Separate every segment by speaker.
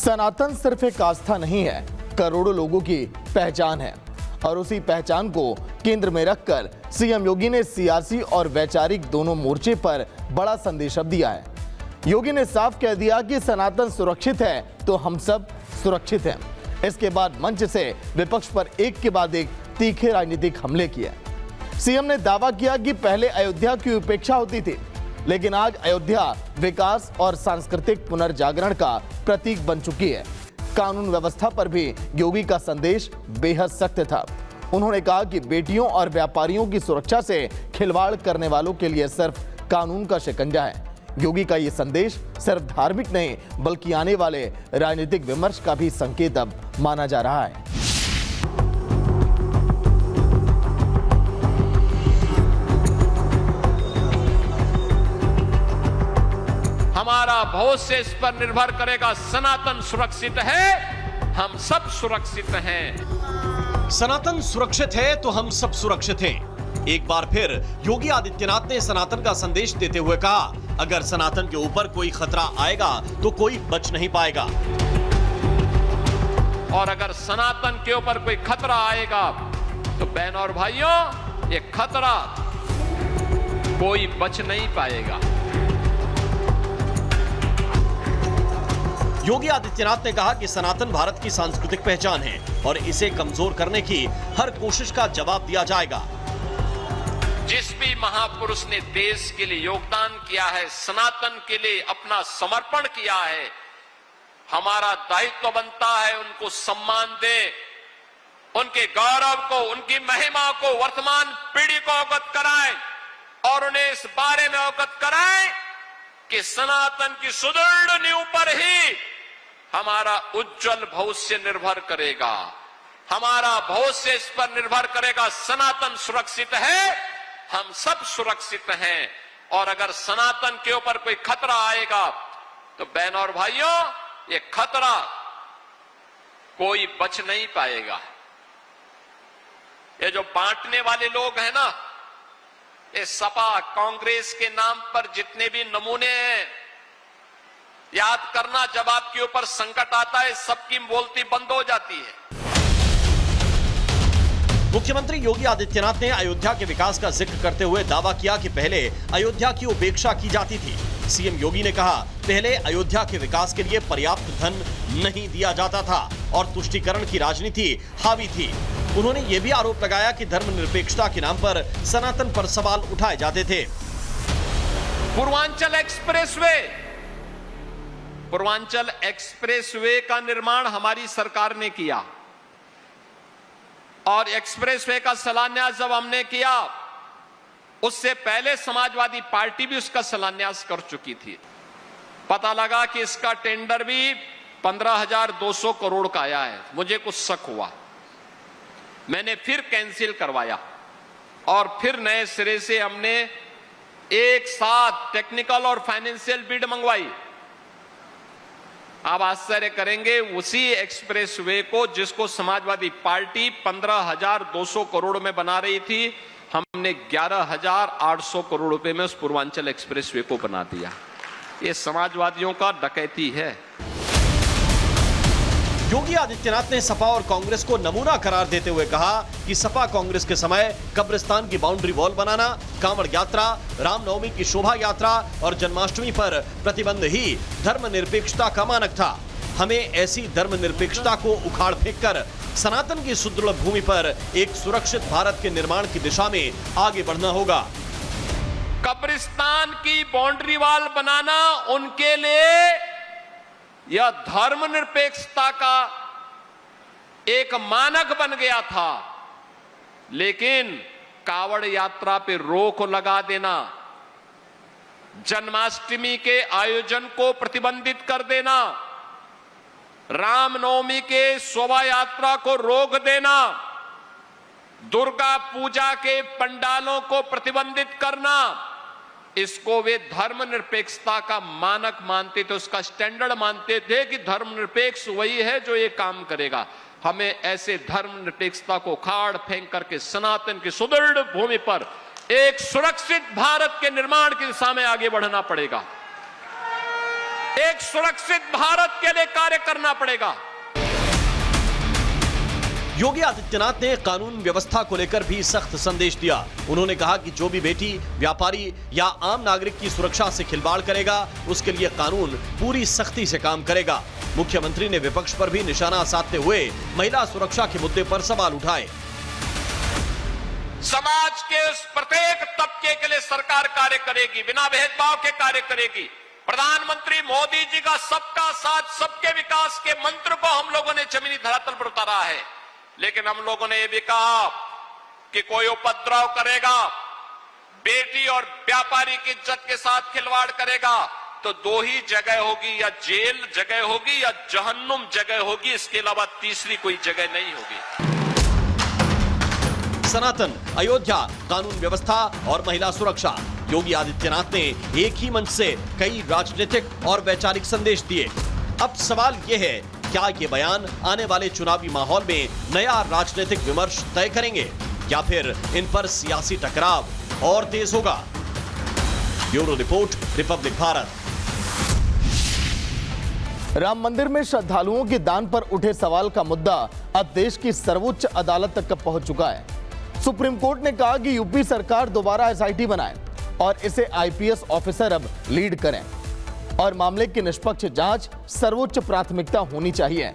Speaker 1: सनातन सिर्फ एक आस्था नहीं है, करोड़ों लोगों की पहचान है। और उसी पहचान को केंद्र में रखकर सीएम योगी ने सियासी और वैचारिक दोनों मोर्चे पर बड़ा संदेश दिया है। योगी ने साफ कह दिया कि सनातन सुरक्षित है तो हम सब सुरक्षित हैं। इसके बाद मंच से विपक्ष पर एक के बाद एक तीखे राजनीतिक हमले किए। सीएम ने दावा किया कि पहले अयोध्या की उपेक्षा होती थी, लेकिन आज अयोध्या विकास और सांस्कृतिक पुनर्जागरण का प्रतीक बन चुकी है। कानून व्यवस्था पर भी योगी का संदेश बेहद सख्त था। उन्होंने कहा कि बेटियों और व्यापारियों की सुरक्षा से खिलवाड़ करने वालों के लिए सिर्फ कानून का शिकंजा है। योगी का यह संदेश सिर्फ धार्मिक नहीं, बल्कि आने वाले राजनीतिक विमर्श का भी संकेत अब माना जा रहा है।
Speaker 2: हमारा भविष्य इस पर निर्भर करेगा। सनातन सुरक्षित है, हम सब सुरक्षित हैं।
Speaker 3: सनातन सुरक्षित है तो हम सब सुरक्षित हैं। एक बार फिर योगी आदित्यनाथ ने सनातन का संदेश देते हुए कहा, अगर सनातन के ऊपर कोई खतरा आएगा तो कोई बच नहीं पाएगा।
Speaker 2: और अगर सनातन के ऊपर कोई खतरा आएगा तो बहन और भाइयों, ये खतरा कोई बच नहीं पाएगा।
Speaker 3: योगी आदित्यनाथ ने कहा कि सनातन भारत की सांस्कृतिक पहचान है और इसे कमजोर करने की हर कोशिश का जवाब दिया जाएगा।
Speaker 2: जिस भी महापुरुष ने देश के लिए योगदान किया है, सनातन के लिए अपना समर्पण किया है, हमारा दायित्व बनता है उनको सम्मान दे, उनके गौरव को, उनकी महिमा को वर्तमान पीढ़ी को अवगत कराएं और उन्हें इस बारे में अवगत कराएं कि सनातन की सुदृढ़ नींव पर ही हमारा उज्जवल भविष्य निर्भर करेगा। हमारा भविष्य इस पर निर्भर करेगा। सनातन सुरक्षित है, हम सब सुरक्षित हैं। और अगर सनातन के ऊपर कोई खतरा आएगा तो बहन और भाइयों, ये खतरा कोई बच नहीं पाएगा। ये जो बांटने वाले लोग हैं ना, ये सपा कांग्रेस के नाम पर जितने भी नमूने हैं, याद करना, जब आपके ऊपर संकट आता है सबकी बोलती बंद हो जाती है।
Speaker 3: मुख्यमंत्री योगी आदित्यनाथ ने अयोध्या के विकास का जिक्र करते हुए दावा किया कि पहले अयोध्या की उपेक्षा की जाती थी। सीएम योगी ने कहा, पहले अयोध्या के विकास के लिए पर्याप्त धन नहीं दिया जाता था और तुष्टीकरण की राजनीति हावी थी। उन्होंने यह भी आरोप लगाया कि धर्मनिरपेक्षता के नाम पर सनातन पर सवाल उठाए जाते थे।
Speaker 2: पूर्वांचल एक्सप्रेसवे का निर्माण हमारी सरकार ने किया और एक्सप्रेसवे का शिलान्यास जब हमने किया, उससे पहले समाजवादी पार्टी भी उसका शिलान्यास कर चुकी थी। पता लगा कि इसका टेंडर भी 15,200 करोड़ का आया है। मुझे कुछ शक हुआ, मैंने फिर कैंसिल करवाया और फिर नए सिरे से हमने एक साथ टेक्निकल और फाइनेंशियल बिड मंगवाई। आप आश्चर्य करेंगे, उसी एक्सप्रेसवे को जिसको समाजवादी पार्टी 15,200 करोड़ में बना रही थी, हमने 11,800 करोड़ रुपए में उस पूर्वांचल एक्सप्रेसवे को बना दिया। ये समाजवादियों का डकैती है।
Speaker 3: योगी आदित्यनाथ ने सपा और कांग्रेस को नमूना करार देते हुए कहा कि सपा कांग्रेस के समय कब्रिस्तान की बाउंड्री वॉल बनाना, कांवड़ यात्रा, रामनवमी की शोभा यात्रा और जन्माष्टमी पर प्रतिबंध ही धर्मनिरपेक्षता का मानक था। हमें ऐसी धर्मनिरपेक्षता को उखाड़ फेंककर सनातन की सुदृढ़ भूमि पर एक सुरक्षित भारत के निर्माण की दिशा में आगे बढ़ना होगा।
Speaker 2: कब्रिस्तान की बाउंड्री वॉल बनाना उनके लिए यह धर्मनिरपेक्षता का एक मानक बन गया था, लेकिन कावड़ यात्रा पे रोक लगा देना, जन्माष्टमी के आयोजन को प्रतिबंधित कर देना, रामनवमी के शोभा यात्रा को रोक देना, दुर्गा पूजा के पंडालों को प्रतिबंधित करना, इसको वे धर्मनिरपेक्षता का मानक मानते थे, उसका स्टैंडर्ड मानते थे कि धर्मनिरपेक्ष वही है जो ये काम करेगा। हमें ऐसे धर्मनिरपेक्षता को उखाड़ फेंक करके सनातन की सुदृढ़ भूमि पर एक सुरक्षित भारत के निर्माण की दिशा में आगे बढ़ना पड़ेगा। एक सुरक्षित भारत के लिए कार्य करना पड़ेगा।
Speaker 3: योगी आदित्यनाथ ने कानून व्यवस्था को लेकर भी सख्त संदेश दिया। उन्होंने कहा कि जो भी बेटी, व्यापारी या आम नागरिक की सुरक्षा से खिलवाड़ करेगा, उसके लिए कानून पूरी सख्ती से काम करेगा। मुख्यमंत्री ने विपक्ष पर भी निशाना साधते हुए महिला सुरक्षा के मुद्दे पर सवाल उठाए।
Speaker 2: समाज के उस प्रत्येक तबके के लिए सरकार कार्य करेगी, बिना भेदभाव के कार्य करेगी। प्रधानमंत्री मोदी जी का सबका साथ सबके विकास के मंत्र को हम लोगों ने जमीनी धरातल पर उतारा है, लेकिन हम लोगों ने यह भी कहा कि कोई उपद्रव करेगा, बेटी और व्यापारी की इज्जत के साथ खिलवाड़ करेगा तो दो ही जगह होगी, या जेल जगह होगी या जहन्नुम जगह होगी, इसके अलावा तीसरी कोई जगह नहीं होगी।
Speaker 3: सनातन, अयोध्या, कानून व्यवस्था और महिला सुरक्षा, योगी आदित्यनाथ ने एक ही मंच से कई राजनीतिक और वैचारिक संदेश दिए। अब सवाल यह है, क्या ये बयान आने वाले चुनावी माहौल में नया राजनीतिक विमर्श तय करेंगे या फिर इन पर सियासी टकराव और तेज होगा? Bureau report, Republic Bharat.
Speaker 1: Ram मंदिर में श्रद्धालुओं के दान पर उठे सवाल का मुद्दा अब देश की सर्वोच्च अदालत तक पहुंच चुका है। सुप्रीम कोर्ट ने कहा कि यूपी सरकार दोबारा एसआईटी बनाए और इसे आईपीएस ऑफिसर अब लीड करें और मामले की निष्पक्ष जांच सर्वोच्च प्राथमिकता होनी चाहिए।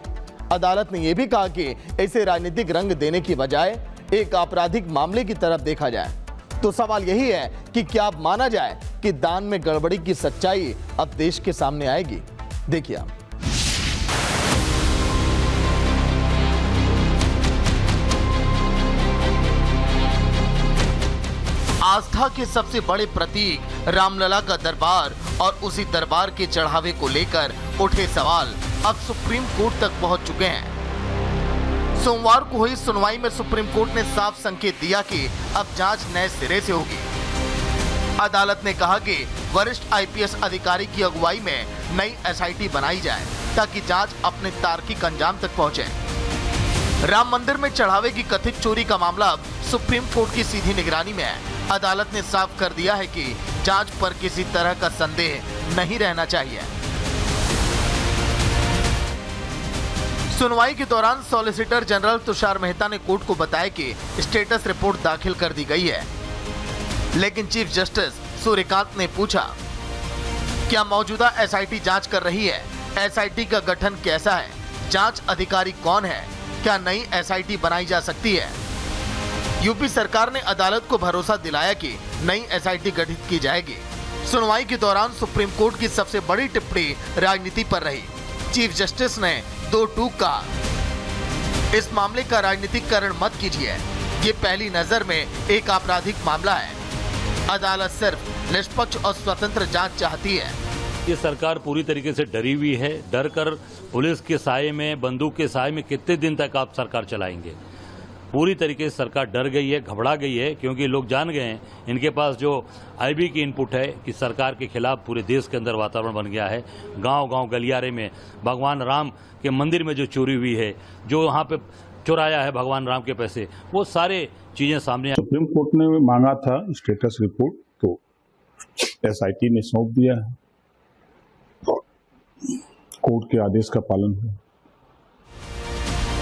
Speaker 1: अदालत ने यह भी कहा कि इसे राजनीतिक रंग देने की बजाय एक आपराधिक मामले की तरफ देखा जाए। तो सवाल यही है कि क्या अब माना जाए कि दान में गड़बड़ी की सच्चाई अब देश के सामने आएगी? देखिए आप। आस्था के सबसे बड़े प्रतीक रामलला का दरबार और उसी दरबार के चढ़ावे को लेकर उठे सवाल अब सुप्रीम कोर्ट तक पहुंच चुके हैं। सोमवार को हुई सुनवाई में सुप्रीम कोर्ट ने साफ संकेत दिया कि अब जांच नए सिरे से होगी। अदालत ने कहा कि वरिष्ठ आईपीएस अधिकारी की अगुवाई में नई एसआईटी बनाई जाए ताकि जांच अपने तार्किक अंजाम तक पहुंचे। राम मंदिर में चढ़ावे की कथित चोरी का मामला अब सुप्रीम कोर्ट की सीधी निगरानी में है। अदालत ने साफ कर दिया है कि जांच पर किसी तरह का संदेह नहीं रहना चाहिए। सुनवाई के दौरान सॉलिसिटर जनरल तुषार मेहता ने कोर्ट को बताया कि स्टेटस रिपोर्ट दाखिल कर दी गई है, लेकिन चीफ जस्टिस सूर्यकांत ने पूछा, क्या मौजूदा एसआईटी जांच कर रही है? एसआईटी का गठन कैसा है? जांच अधिकारी कौन है? क्या नई एसआईटी बनाई जा सकती है? यूपी सरकार ने अदालत को भरोसा दिलाया कि नई एसआईटी गठित की जाएगी। सुनवाई के दौरान सुप्रीम कोर्ट की सबसे बड़ी टिप्पणी राजनीति पर रही। चीफ जस्टिस ने दो टूक कहा, इस मामले का राजनीतिकरण मत कीजिए, ये पहली नजर में एक आपराधिक मामला है। अदालत सिर्फ निष्पक्ष और स्वतंत्र जांच चाहती है।
Speaker 4: ये सरकार पूरी तरीके से डरी हुई है। डर कर पुलिस के साये में, बंदूक के साये में कितने दिन तक आप सरकार चलाएंगे? पूरी तरीके से सरकार डर गई है, घबरा गई है, क्योंकि लोग जान गए हैं, इनके पास जो आईबी की इनपुट है कि सरकार के खिलाफ पूरे देश के अंदर वातावरण बन गया है। गांव-गांव गलियारे में भगवान राम के मंदिर में जो चोरी हुई है, जो वहां पे चुराया है भगवान राम के पैसे, वो सारे चीजें सामने।
Speaker 5: सुप्रीम कोर्ट ने मांगा था स्टेटस रिपोर्ट, तो एसआईटी ने सौंप दिया है। कोर्ट के आदेश का पालन है।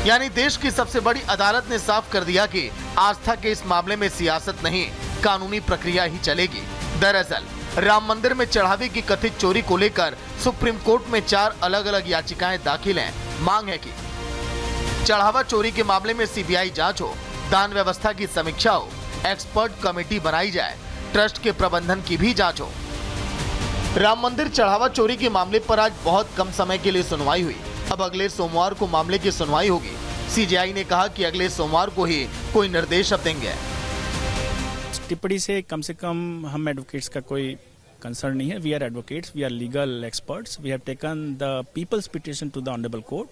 Speaker 1: यानी देश की सबसे बड़ी अदालत ने साफ कर दिया कि आस्था के इस मामले में सियासत नहीं, कानूनी प्रक्रिया ही चलेगी। दरअसल राम मंदिर में चढ़ावे की कथित चोरी को लेकर सुप्रीम कोर्ट में 4 अलग अलग याचिकाएं दाखिल हैं। मांग है कि चढ़ावा चोरी के मामले में सीबीआई जांच हो, दान व्यवस्था की समीक्षा हो, एक्सपर्ट कमेटी बनाई जाए, ट्रस्ट के प्रबंधन की भी जांच हो। राम मंदिर चढ़ावा चोरी के मामले पर आज बहुत कम समय के लिए सुनवाई हुई। अब अगले सोमवार को मामले की सुनवाई होगी। सीजेआई ने कहा कि अगले सोमवार को ही कोई निर्देश अब देंगे।
Speaker 6: टिप्पणी से कम हम एडवोकेट्स का कोई कंसर्न नहीं है। We are advocates, we are legal experts, we have taken the people's petition to the honourable court.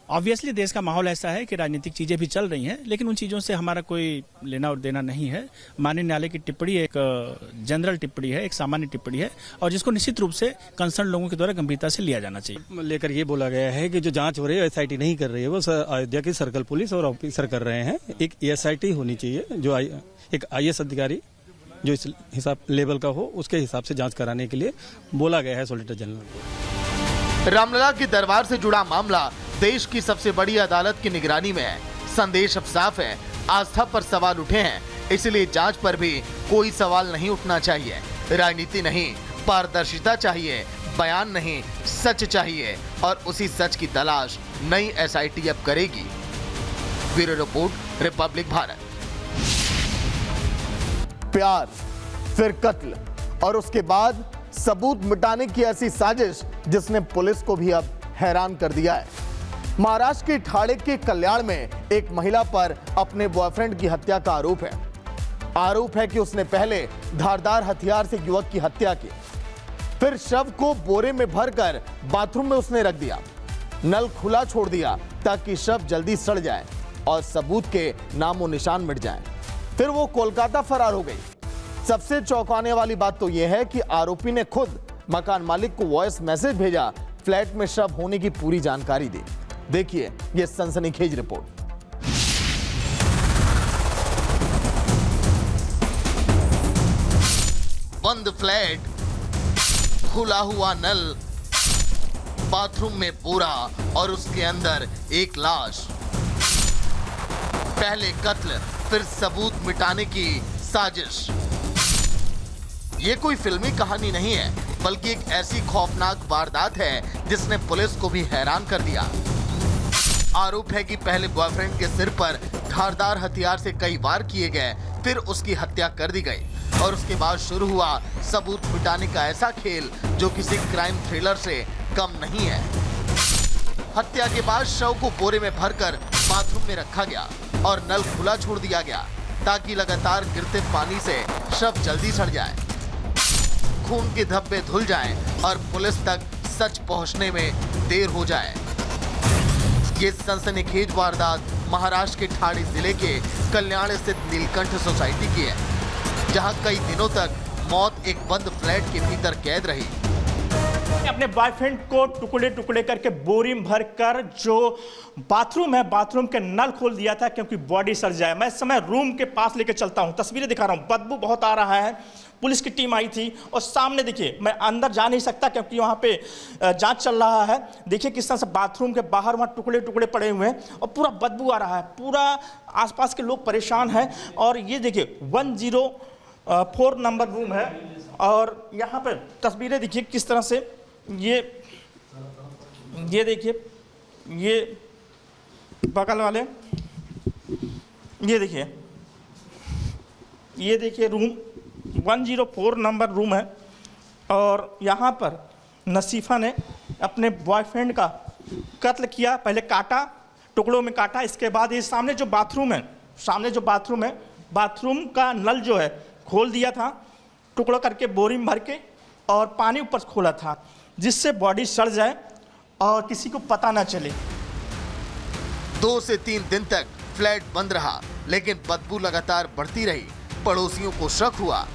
Speaker 6: Obviously देश का माहौल ऐसा है कि राजनीतिक चीजें भी चल रही हैं, लेकिन उन चीजों से हमारा कोई लेना और देना नहीं है। माननीय न्यायालय की टिप्पणी एक जनरल टिप्पणी है, एक सामान्य टिप्पणी है, और जिसको निश्चित रूप से कंसर्न लोगों के द्वारा गंभीरता से लिया जाना चाहिए।
Speaker 7: लेकर ये बोला गया है कि जो जांच हो रही है एसआईटी नहीं कर रही है, वो अयोध्या की सर्कल पुलिस और ऑफिसर कर रहे हैं। एक एसआईटी होनी चाहिए, जो एक आईएएस अधिकारी जो इस हिसाब लेवल का हो, उसके हिसाब से जांच कराने के लिए बोला गया है सॉलिसिटर जनरल को।
Speaker 1: रामलला के दरबार से जुड़ा मामला देश की सबसे बड़ी अदालत की निगरानी में है। संदेश अब साफ है, आस्था पर सवाल उठे हैं, इसलिए जांच पर भी कोई सवाल नहीं उठना चाहिए। राजनीति नहीं, पारदर्शिता चाहिए, बयान नहीं, सच चाहिए और उसी सच की तलाश नई एसआईटी अब करेगी। Bureau report, Republic Bharat. प्यार, फिर कत्ल और उसके बाद सबूत मिटाने की ऐसी साजिश जिसने पुलिस को भी अब हैरान कर दिया है। महाराष्ट्र के ठाणे के कल्याण में एक महिला पर अपने बॉयफ्रेंड की हत्या का आरोप है। आरोप है कि उसने पहले धारदार हथियार से युवक की हत्या की, फिर शव को बोरे में भरकर बाथरूम में उसने रख दिया, नल खुला छोड़ दिया ताकि शव जल्दी सड़ जाए और सबूत के नामो निशान मिट जाएं। फिर वो कोलकाता फरार हो गई। सबसे चौंकाने वाली बात तो यह है कि आरोपी ने खुद मकान मालिक को वॉइस मैसेज भेजा, फ्लैट में शव होने की पूरी जानकारी दी। देखिए ये सनसनीखेज रिपोर्ट। बंद फ्लैट, खुला हुआ नल, बाथरूम में बोरा और उसके अंदर एक लाश। पहले कत्ल, फिर सबूत मिटाने की साजिश। ये कोई फिल्मी कहानी नहीं है, बल्कि एक ऐसी खौफनाक वारदात है जिसने पुलिस को भी हैरान कर दिया। आरोप है कि पहले बॉयफ्रेंड के सिर पर धारदार हथियार से कई वार किए गए, फिर उसकी हत्या कर दी गई और उसके बाद शुरू हुआ सबूत मिटाने का ऐसा खेल जो किसी क्राइम थ्रिलर से कम नहीं है। हत्या के बाद शव को बोरे में भरकर बाथरूम में रखा गया और नल खुला छोड़ दिया गया ताकि लगातार गिरते पानी से शव जल्दी सड़ जाए, खून के धब्बे धुल जाएं और पुलिस तक सच पहुंचने में देर हो जाए। ये सनसनीखेज वारदात महाराष्ट्र के ठाणे जिले के कल्याण स्थित नीलकंठ सोसाइटी की है, जहां कई दिनों तक मौत एक बंद फ्लैट के भीतर कैद रही।
Speaker 8: अपने बॉयफ्रेंड को टुकड़े टुकड़े करके बोरी में भरकर जो बाथरूम है, बाथरूम के नल खोल दिया था क्योंकि बॉडी सड़ जाए। मैं इस समय रूम के पास लेके चलता हूं, तस्वीरें दिखा रहा हूं, बदबू बहुत आ रहा है। पुलिस की टीम आई थी और सामने देखिए, मैं अंदर जा नहीं सकता क्योंकि वहां पे जांच चल रहा है। देखिए किस तरह से बाथरूम के बाहर वहां टुकड़े टुकड़े पड़े हुए हैं और पूरा बदबू आ रहा है, पूरा आसपास के लोग परेशान हैं। और ये देखिए 104 नंबर रूम है और यहाँ पे तस्वीरें देखिए किस तरह से ये देखिए, ये बगल वाले, ये देखिए रूम 104 नंबर रूम है। और यहाँ पर नसीफा ने अपने बॉयफ्रेंड का कत्ल किया, पहले काटा, टुकड़ों में काटा। इसके बाद ये सामने जो बाथरूम है, बाथरूम का नल जो है खोल दिया था, टुकड़ों करके बोरी में भर के और पानी ऊपर खोला था जिससे बॉडी सड़ जाए और किसी को पता ना चले।
Speaker 1: 2 से 3 दिन तक फ्लैट बंद रहा, लेकिन बदबू लगातार बढ़ती रही। पड़ोसियों को शक हुआ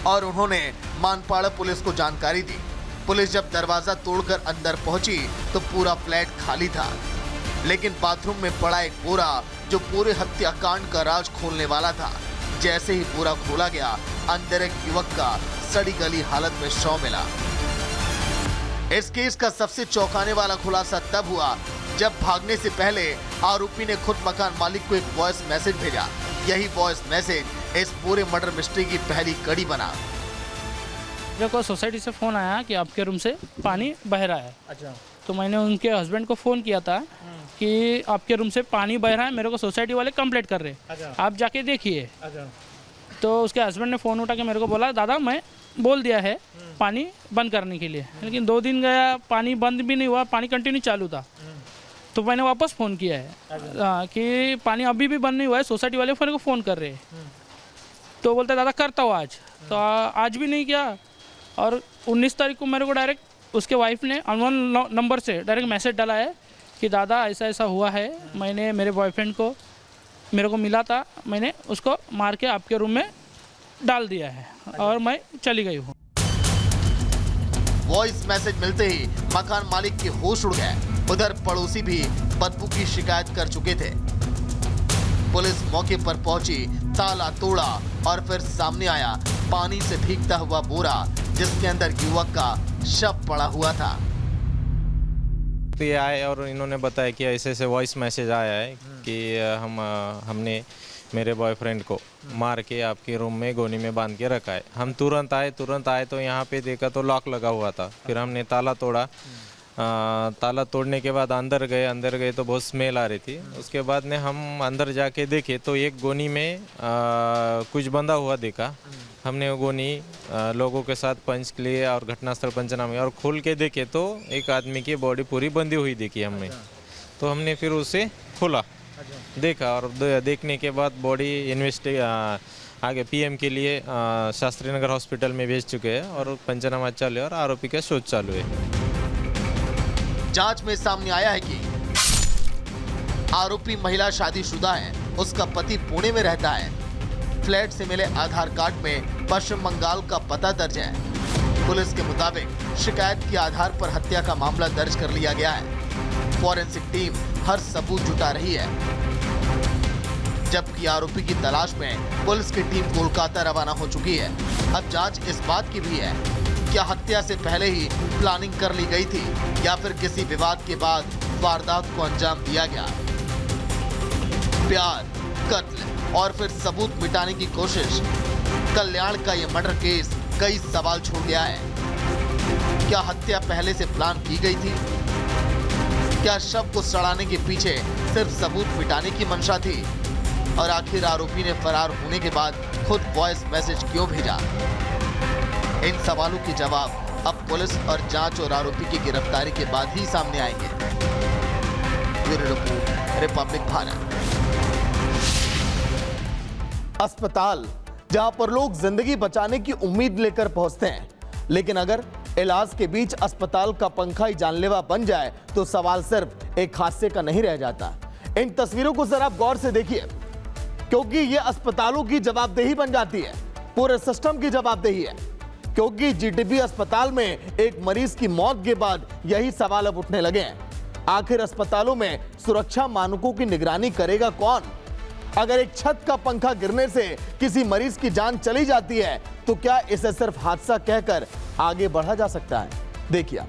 Speaker 1: और उन्होंने मानपाड़ा पुलिस को जानकारी दी। पुलिस जब दरवाजा तोड़कर अंदर पहुंची तो पूरा फ्लैट खाली था, लेकिन बाथरूम में पड़ा एक बोरा जो पूरे हत्याकांड का राज खोलने वाला था। जैसे ही बोरा खोला गया, अंदर एक युवक का सड़ी गली हालत में शव मिला। इस केस का सबसे चौंकाने वाला खुलासा तब हुआ जब भागने से पहले आरोपी ने खुद मकान मालिक को एक वॉइस मैसेज भेजा। यही वॉइस मैसेज इस पूरे मर्डर मिस्ट्री की पहली कड़ी बना।
Speaker 9: मेरे को सोसाइटी से फ़ोन आया कि आपके रूम से पानी बह रहा है। अच्छा। तो मैंने उनके हस्बैंड को फ़ोन किया था कि आपके रूम से पानी बह रहा है, मेरे को सोसाइटी वाले कंप्लेंट कर रहे हैं। अच्छा। आप जाके देखिए। अच्छा। तो उसके हस्बैंड ने फ़ोन उठा के मेरे को बोला, दादा मैं बोल दिया है पानी बंद करने के लिए, लेकिन 2 दिन गया, पानी बंद भी नहीं हुआ, पानी कंटिन्यू चालू था। तो मैंने वापस फ़ोन किया है कि पानी अभी भी बंद नहीं हुआ है, सोसाइटी वाले मेरे को फ़ोन कर रहे हैं। तो बोलते दादा करता हूँ आज, तो आज भी नहीं किया। और 19 तारीख को मेरे को डायरेक्ट उसके वाइफ ने अननोन नंबर से डायरेक्ट मैसेज डाला है कि दादा ऐसा ऐसा हुआ है, मैंने मेरे बॉयफ्रेंड को मेरे को मिला था, मैंने उसको मार के आपके रूम में डाल दिया है और मैं चली गई हूँ।
Speaker 1: वॉइस मैसेज मिलते ही मकान मालिक के होश उड़ गए। उधर पड़ोसी भी बदबू की शिकायत कर चुके थे। पुलिस मौके पर पहुंची, ताला तोड़ा और फिर सामने आया पानी से भीगता हुआ बोरा जिसके अंदर युवक का शव पड़ा हुआ था।
Speaker 10: तुरंत ये आए और इन्होंने बताया कि ऐसे ऐसे वॉइस मैसेज आया है कि हमने मेरे बॉयफ्रेंड को मार के आपके रूम में गोनी में बांध के रखा है। हम तुरंत आए तो यहाँ पे देखा तो लॉक लगा हुआ था। फिर हमने ताला तोड़ा। ताला तोड़ने के बाद अंदर गए तो बहुत स्मेल आ रही थी। उसके बाद में हम अंदर जाके देखे तो एक गोनी में कुछ बंधा हुआ देखा। हमने वो गोनी लोगों के साथ पंच लिए और घटनास्थल पंचनामे और खोल के देखे तो एक आदमी की बॉडी पूरी बंधी हुई देखी हमने। तो हमने फिर उसे खोला, देखा और देखने के बाद बॉडी आगे पीएम के लिए शास्त्री नगर हॉस्पिटल में भेज चुके हैं और पंचनामा चालू है और आरोपी का शोध चालू है।
Speaker 1: जांच में सामने आया है कि आरोपी महिला शादीशुदा है, उसका पति पुणे में रहता है। फ्लैट से मिले आधार कार्ड में पश्चिम बंगाल का पता दर्ज है। पुलिस के मुताबिक शिकायत के आधार पर हत्या का मामला दर्ज कर लिया गया है। फॉरेंसिक टीम हर सबूत जुटा रही है, जबकि आरोपी की तलाश में पुलिस की टीम कोलकाता रवाना हो चुकी है। अब जांच इस बात की भी है, क्या हत्या से पहले ही प्लानिंग कर ली गई थी या फिर किसी विवाद के बाद वारदात को अंजाम दिया गया। प्यार, कत्ल और फिर सबूत मिटाने की कोशिश। कल्याण का यह मर्डर केस कई सवाल छोड़ गया है। क्या हत्या पहले से प्लान की गई थी? क्या शव को सड़ाने के पीछे सिर्फ सबूत मिटाने की मंशा थी? और आखिर आरोपी ने फरार होने के बाद खुद वॉइस मैसेज क्यों भेजा? इन सवालों के जवाब अब पुलिस और जांच और आरोपी की गिरफ्तारी के बाद ही सामने आएंगे। Bureau report, Republic Bharat. अस्पताल जहां पर लोग जिंदगी बचाने की उम्मीद लेकर पहुंचते हैं, लेकिन अगर इलाज के बीच अस्पताल का पंखा ही जानलेवा बन जाए तो सवाल सिर्फ एक हादसे का नहीं रह जाता। इन तस्वीरों को जरा आप गौर से देखिए, क्योंकि ये अस्पतालों की जवाबदेही बन जाती है, पूरे सिस्टम की जवाबदेही है। क्योंकि जीटीबी अस्पताल में एक मरीज की मौत के बाद यही सवाल अब उठने लगे हैं। आखिर अस्पतालों में सुरक्षा मानकों की निगरानी करेगा कौन? अगर एक छत का पंखा गिरने से किसी मरीज की जान चली जाती है तो क्या इसे सिर्फ हादसा कहकर आगे बढ़ा जा सकता है? देखिए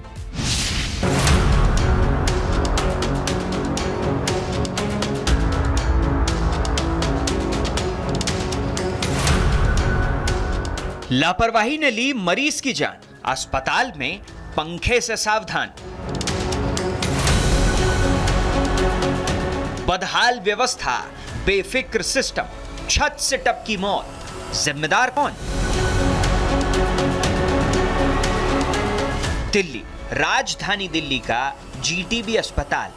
Speaker 11: लापरवाही ने ली मरीज की जान, अस्पताल में पंखे से सावधान। बदहाल व्यवस्था, बेफिक्र सिस्टम, छत से टपकी मौत, जिम्मेदार कौन? दिल्ली, राजधानी दिल्ली का जीटीबी अस्पताल,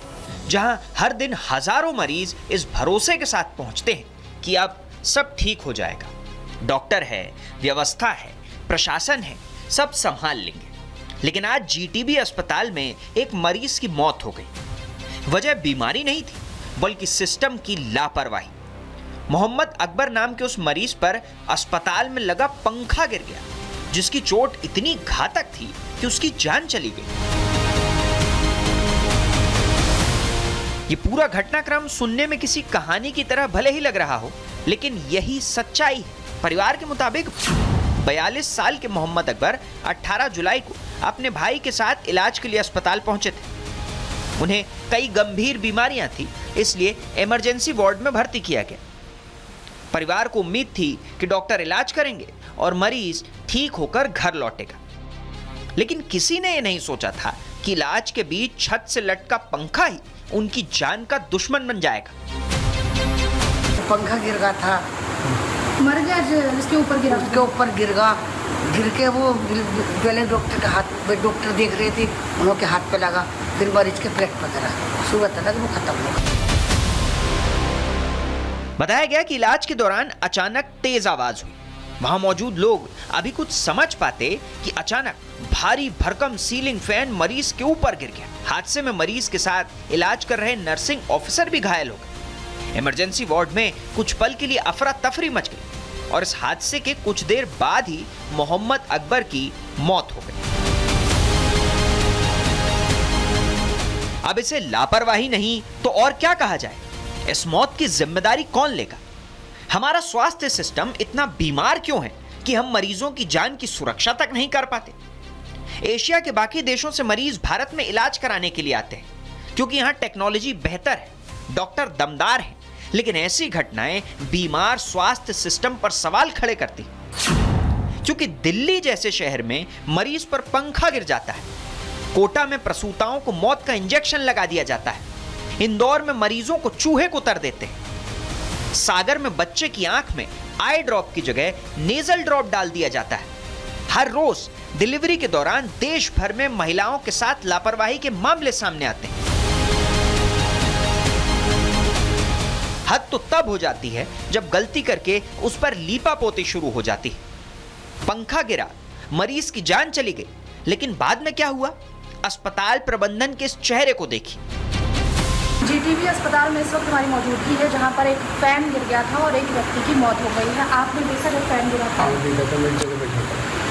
Speaker 11: जहां हर दिन हजारों मरीज इस भरोसे के साथ पहुंचते हैं कि अब सब ठीक हो जाएगा। डॉक्टर है, व्यवस्था है, प्रशासन है, सब संभाल लेंगे। लेकिन आज जीटीबी अस्पताल में एक मरीज की मौत हो गई। वजह बीमारी नहीं थी, बल्कि सिस्टम की लापरवाही। मोहम्मद अकबर नाम के उस मरीज पर अस्पताल में लगा पंखा गिर गया, जिसकी चोट इतनी घातक थी कि उसकी जान चली गई। ये पूरा घटनाक्रम सुनने में किसी कहानी की तरह भले ही लग रहा हो, लेकिन यही सच्चाई है। परिवार के मुताबिक 42 साल के मोहम्मद अकबर 18 जुलाई को अपने भाई के साथ इलाज के लिए अस्पताल पहुंचे थे। उन्हें कई गंभीर बीमारियां थी, इसलिए इमरजेंसी वार्ड में भर्ती किया गया। परिवार को उम्मीद थी कि डॉक्टर इलाज करेंगे और मरीज ठीक होकर घर लौटेगा। लेकिन किसी ने यह नहीं सोचा था कि इलाज के बीच छत से लटका पंखा ही उनकी जान का दुश्मन बन जाएगा।
Speaker 12: पंखा गिर गया था,
Speaker 13: मर गया, उसके ऊपर गिरा,
Speaker 12: उसके ऊपर गिर गया। गिर के वो पहले डॉक्टर के हाथ पे, डॉक्टर देख रहे थे, उनके हाथ पे लगा, फिर मरीज के पेट पर गिरा। सुबह तक वो खत्म हो गया।
Speaker 11: बताया गया कि इलाज के दौरान अचानक तेज आवाज हुई। वहां मौजूद लोग अभी कुछ समझ पाते कि अचानक भारी भरकम सीलिंग फैन मरीज के ऊपर गिर गया। हादसे में मरीज के साथ इलाज कर रहे नर्सिंग ऑफिसर भी घायल हो गए। इमरजेंसी वार्ड में कुछ पल के लिए अफरा तफरी मच गई और इस हादसे के कुछ देर बाद ही मोहम्मद अकबर की मौत हो गई। अब इसे लापरवाही नहीं तो और क्या कहा जाए? इस मौत की जिम्मेदारी कौन लेगा? हमारा स्वास्थ्य सिस्टम इतना बीमार क्यों है कि हम मरीजों की जान की सुरक्षा तक नहीं कर पाते? एशिया के बाकी देशों से मरीज भारत में इलाज कराने के लिए आते हैं, क्योंकि यहाँ टेक्नोलॉजी बेहतर है, डॉक्टर दमदार है, लेकिन ऐसी घटनाएं बीमार स्वास्थ्य सिस्टम पर सवाल खड़े करती। क्योंकि दिल्ली जैसे शहर में मरीज पर पंखा गिर जाता है, कोटा में प्रसूताओं को मौत का इंजेक्शन लगा दिया जाता है, इंदौर में मरीजों को चूहे कुतर देते हैं, सागर में बच्चे की आंख में आई ड्रॉप की जगह नेजल ड्रॉप डाल दिया जाता है। हर रोज डिलीवरी के दौरान देश भर में महिलाओं के साथ लापरवाही के मामले सामने आते हैं। हद तो तब हो जाती है जब गलती करके उस पर लीपापोती शुरू हो जाती है। पंखा गिरा, मरीज की जान चली गई, लेकिन बाद में क्या हुआ? अस्पताल प्रबंधन के इस चेहरे को देखिए।
Speaker 13: जीटीबी अस्पताल में इस वक्त हमारी मौजूदगी है, जहां पर एक फैन गिर गया था और एक व्यक्ति की मौत हो गई है। आपने देखा जब फैन गिरा था?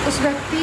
Speaker 13: उस व्यक्ति